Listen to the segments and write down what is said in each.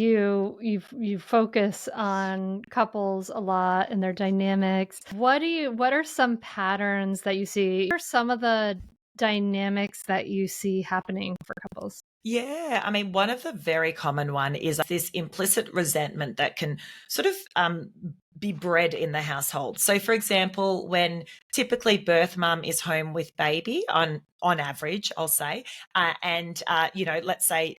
You focus on couples a lot and their dynamics. What are some patterns that you see? What are some of the dynamics that you see happening for couples? Yeah, I mean, one of the very common one is this implicit resentment that can sort of be bred in the household. So, for example, when typically birth mum is home with baby on average, I'll say, and let's say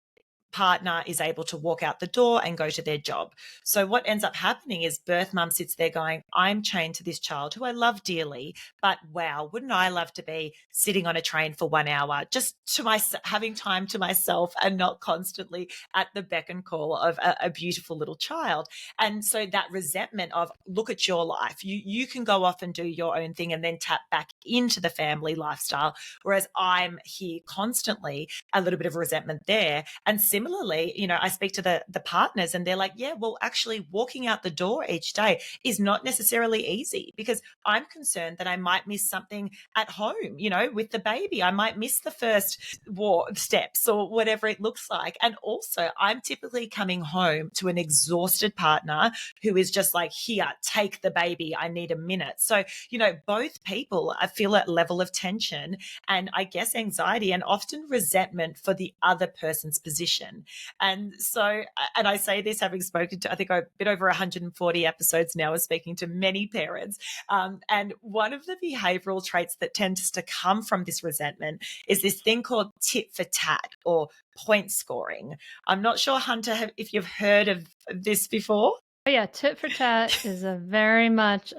partner is able to walk out the door and go to their job. So what ends up happening is birth mum sits there going, I'm chained to this child who I love dearly, but wow, wouldn't I love to be sitting on a train for 1 hour just to my having time to myself and not constantly at the beck and call of a beautiful little child. And so that resentment of look at your life, you can go off and do your own thing and then tap back into the family lifestyle, whereas I'm here constantly, a little bit of resentment there. And similarly, I speak to the partners and they're like, yeah, well, actually walking out the door each day is not necessarily easy because I'm concerned that I might miss something at home, with the baby. I might miss the first steps or whatever it looks like. And also, I'm typically coming home to an exhausted partner who is just like, here, take the baby. I need a minute. So, both people feel a level of tension and I guess anxiety and often resentment for the other person's position. And so, and I say this having spoken to, I think, a bit over 140 episodes now of speaking to many parents. And one of the behavioral traits that tends to come from this resentment is this thing called tit for tat or point scoring. I'm not sure, Hunter, if you've heard of this before. Oh yeah, tit for tat is a very much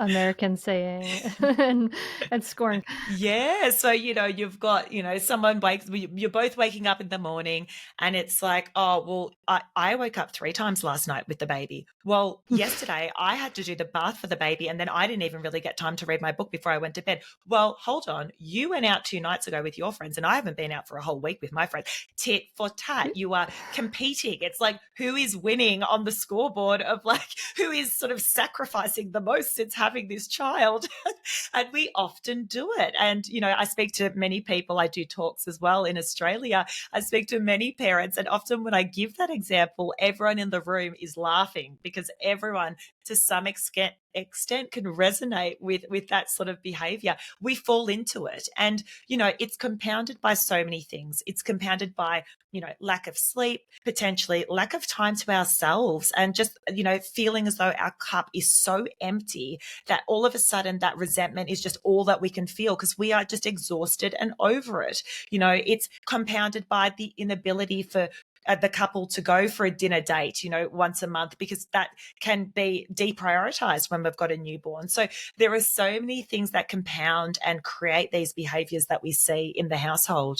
American saying and scoring. Yeah. So, you've got, someone you're both waking up in the morning and it's like, oh, well, I woke up 3 times last night with the baby. Well, yesterday I had to do the bath for the baby and then I didn't even really get time to read my book before I went to bed. Well, hold on. You went out 2 nights ago with your friends and I haven't been out for a whole week with my friends. Tit for tat. You are competing. It's like who is winning on the scoreboard of like who is sort of sacrificing the most since having this child. And we often do it. And, I speak to many people, I do talks as well in Australia. I speak to many parents, and often when I give that example, everyone in the room is laughing because everyone to some extent can resonate with that sort of behavior. We fall into it. And, it's compounded by so many things. It's compounded by, lack of sleep, potentially lack of time to ourselves, and just, feeling as though our cup is so empty that all of a sudden that resentment is just all that we can feel because we are just exhausted and over it. It's compounded by the inability for the couple to go for a dinner date, once a month, because that can be deprioritized when we've got a newborn. So there are so many things that compound and create these behaviors that we see in the household.